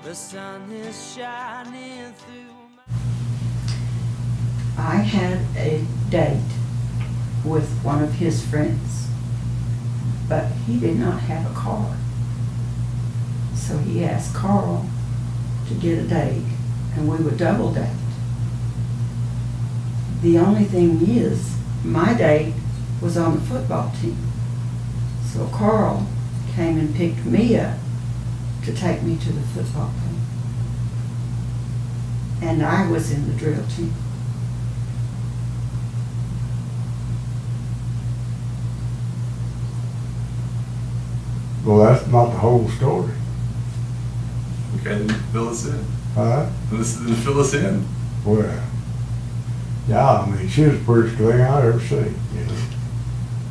The sun is shining through I had a date with one of his friends, but he did not have a car. So he asked Carl to get a date, and we would double date. The only thing is, my date was on the football team. So Carl came and picked me up to take me to the football game. And I was in the drill team. Well, that's not the whole story. Okay, then fill us in. Huh? Then fill us in. Well, yeah, I mean, she was the prettiest thing I ever seen, you know.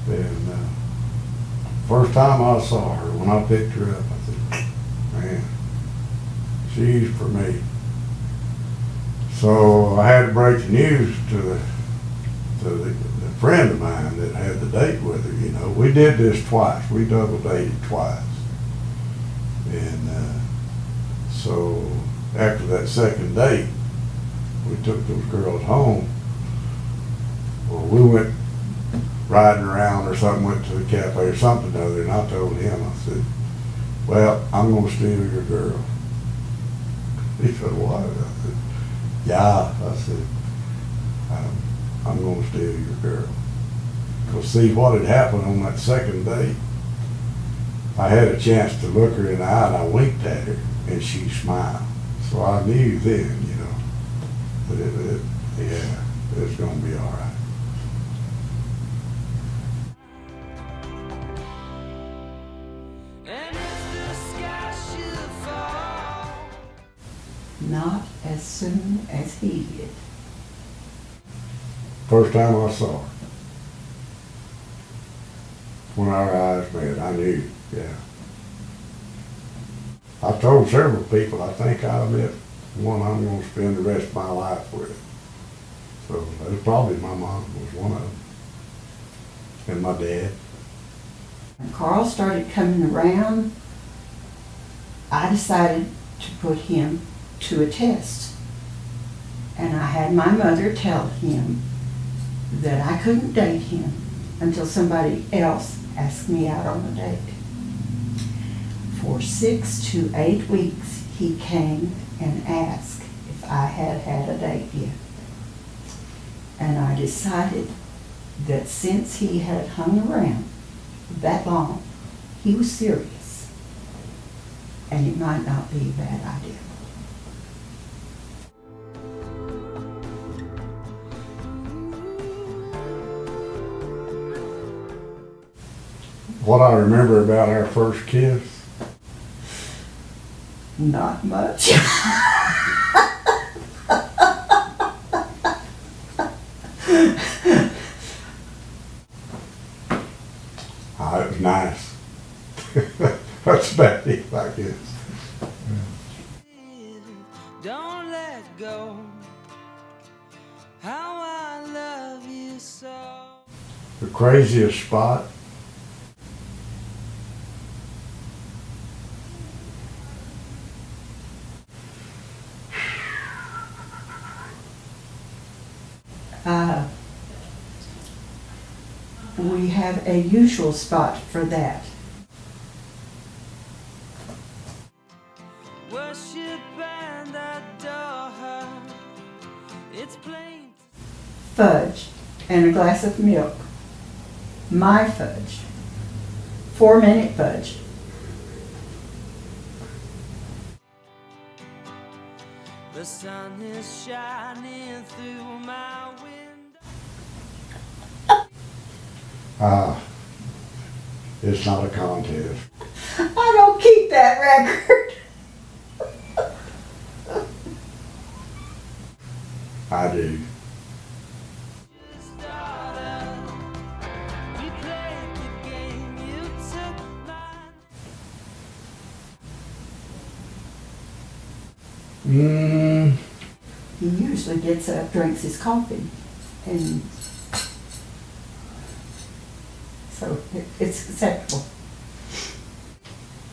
And first time I saw her, when I picked her up, I said, man, she's for me. So I had to break the news to the friend of mine that had the date with her, you know. We did this twice. We double dated twice. And so after that second date, we took those girls home. Well, we went riding around or something, went to the cafe or something or other, and I told him, I said, well, I'm gonna steal your girl. He said, what? I said, yeah. I said, I'm gonna steal your girl. Because see, what had happened on that second date, I had a chance to look her in the eye and I winked at her and she smiled. So I knew then, you know, that it was gonna be all right. and if the sky should fall. Not as soon as he did. First time I saw her, when our eyes met, I knew, yeah. I told several people, I think I met one I'm gonna spend the rest of my life with. So it was probably my mom was one of them, and my dad. When Carl started coming around, I decided to put him to a test. And I had my mother tell him that I couldn't date him until somebody else asked me out on a date. For 6 to 8 weeks, he came and asked if I had had a date yet. And I decided that since he had hung around that long, he was serious. And it might not be a bad idea. What I remember about our first kiss, Not much. it was nice. That's about it, I guess. Don't let go. How I love you so. The craziest spot, We have a usual spot for that. Worship and adore her. It's plain. Fudge and a glass of milk. My fudge. 4-minute fudge. The sun is shining through my window. it's not a contest. I don't keep that record. I do. We played the game, you took mine. He usually gets up, drinks his coffee, and so it's acceptable.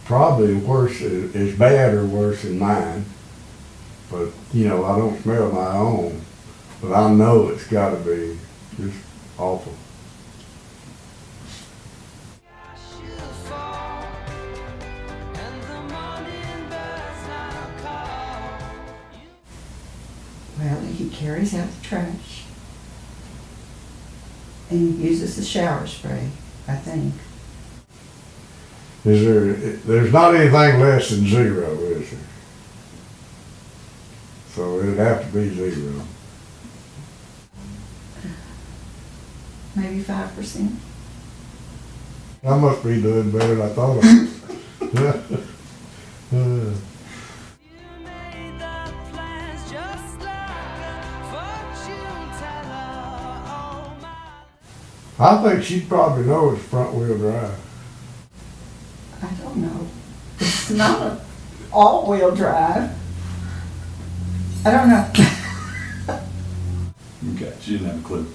probably worse, as bad or worse than mine. But, you know, I don't smell my own, but I know it's gotta be just awful. should fall, and the morning birds now call. Well, he carries out the trash. And he uses the shower spray, I think. There's not anything less than 0, is there? So it'd have to be 0. Maybe 5%. I must be doing better than I thought I was. You made the plans just like a fortune teller. Oh my. I think she'd probably know it's front wheel drive. I don't know. It's not an all-wheel drive. I don't know. Okay, she didn't have a clue.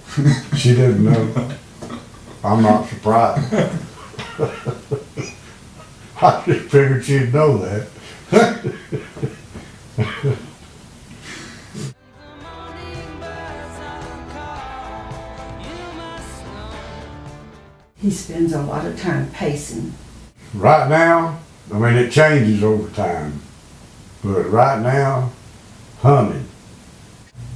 She didn't know. I'm not surprised. I just figured she'd know that. The morning birds now call. You must know. He spends a lot of time pacing. Right now, I mean, it changes over time. But right now, humming.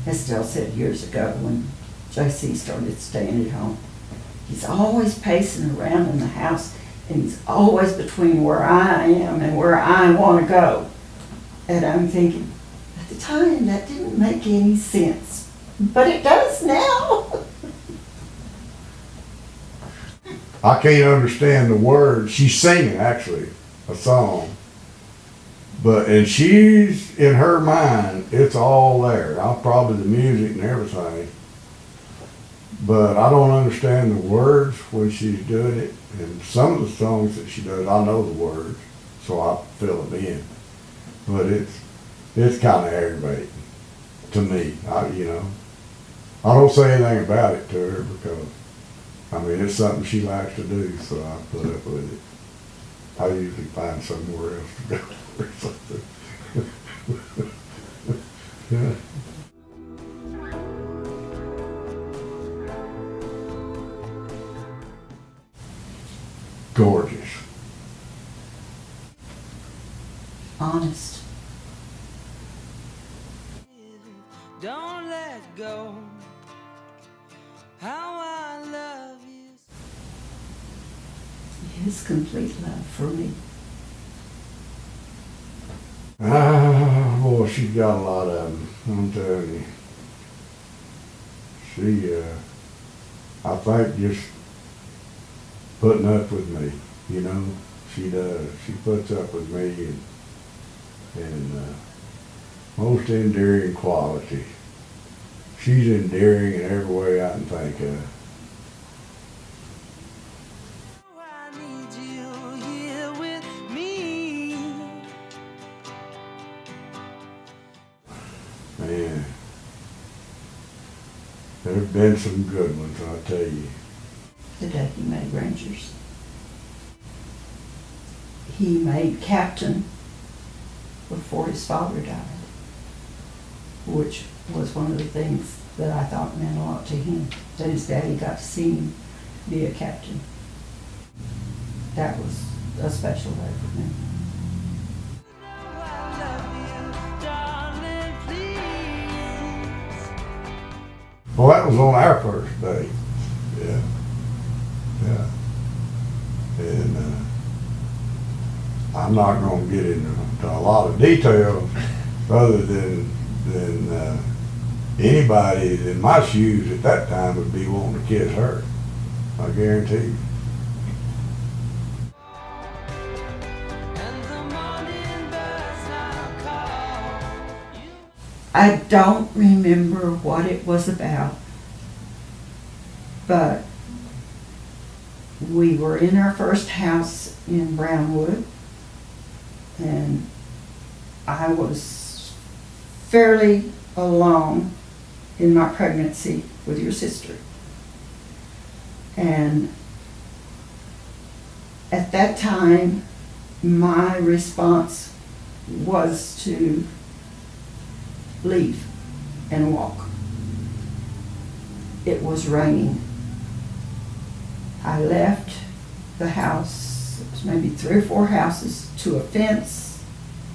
Estelle said years ago when JC started staying at home, he's always pacing around in the house and he's always between where I am and where I want to go. And I'm thinking, at the time that didn't make any sense, but it does now. I can't understand the words. She's singing, actually, a song. And she's, in her mind, it's all there. I'll probably the music and everything. But I don't understand the words when she's doing it. And some of the songs that she does, I know the words, so I fill them in. But it's kind of aggravating to me. I don't say anything about it to her because, I mean, it's something she likes to do, so I put up with it. I usually find somewhere else to go or something. Yeah. Gorgeous. Honest. Don't let go. How I love you. His complete love for me. Ah, boy, she's got a lot of them, I'm telling you. She, I think just putting up with me, you know, she does. She puts up with me and most endearing quality. She's endearing in every way I can think of. I need you here with me. Man, there've been some good ones, I'll tell you. The day he made Rangers. He made captain before his father died, which was one of the things that I thought meant a lot to him, that his daddy got to see him be a captain. That was a special day for me. I love you, darling, please. Well, that was on our first date. Yeah. Yeah. And I'm not going to get into a lot of details other than anybody in my shoes at that time would be wanting to kiss her. I guarantee you. And the morning birds now call. I don't remember what it was about, but we were in our first house in Brownwood, and I was fairly alone in my pregnancy with your sister. And at that time, my response was to leave and walk. It was raining. I left the house, it was maybe 3 or 4 houses, to a fence,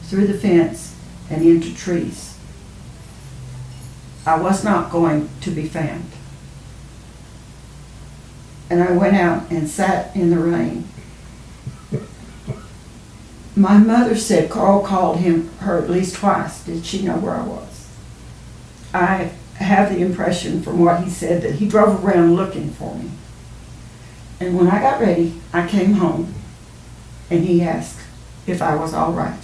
through the fence, and into trees. I was not going to be found. And I went out and sat in the rain. My mother said Carl called her at least twice. Did she know where I was? I have the impression from what he said that he drove around looking for me. And when I got ready, I came home and he asked if I was all right.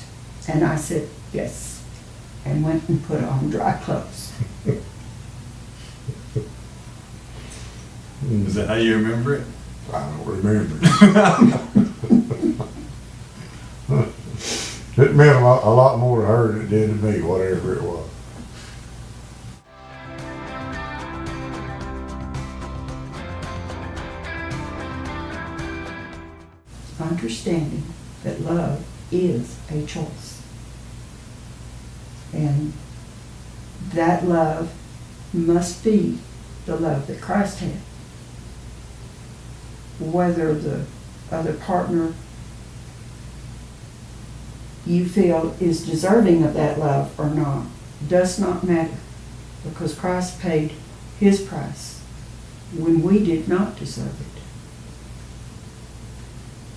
And I said yes, and went and put on dry clothes. Is that how you remember it? I don't remember. It meant a lot more to her than it did to me, whatever it was. Understanding that love is a choice. And that love must be the love that Christ had. Whether the other partner you feel is deserving of that love or not does not matter, because Christ paid his price when we did not deserve it.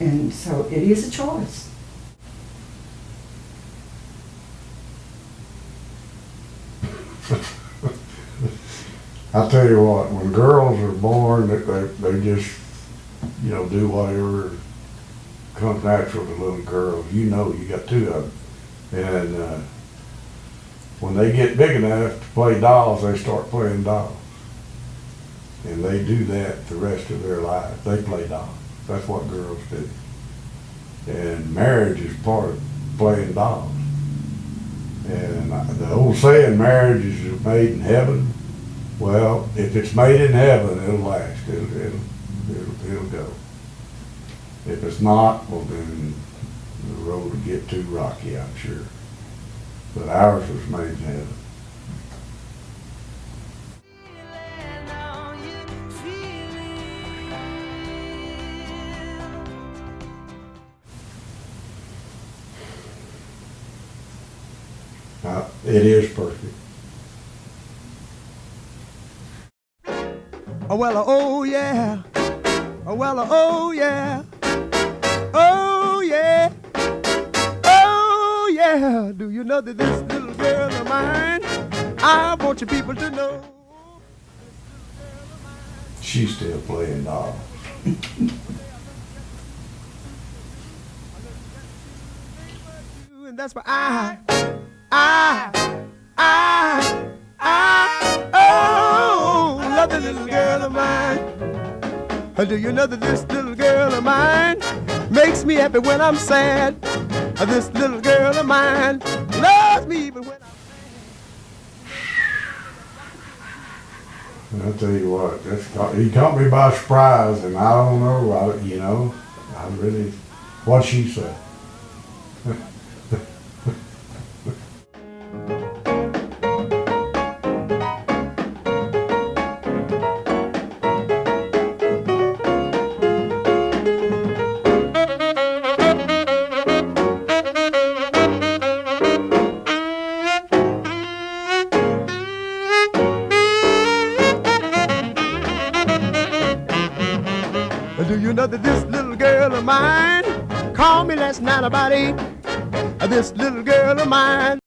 And so it is a choice. I'll tell you what, when girls are born, they just, do whatever comes natural to little girls. You got 2 of them. And when they get big enough to play dolls, they start playing dolls. And they do that the rest of their life. They play dolls. That's what girls do. And marriage is part of playing dolls. And the old saying, marriage is made in heaven. Well, if it's made in heaven, it'll last. It'll go. If it's not, well then the road will get too rocky, I'm sure. But ours was made in heaven. It is perfect. Oh well, oh yeah. Oh well, oh yeah. Oh yeah. Oh yeah. Do you know that this little girl of mine, I want you people to know. She's still playing dolls. And that's why oh, love the little girl of mine. Do you know that this little girl of mine makes me happy when I'm sad? This little girl of mine loves me even when I'm... I'll tell you what, he caught me by surprise, and I don't know, I really, what'd she say? Do you know that this little girl of mine called me last night about 8? This little girl of mine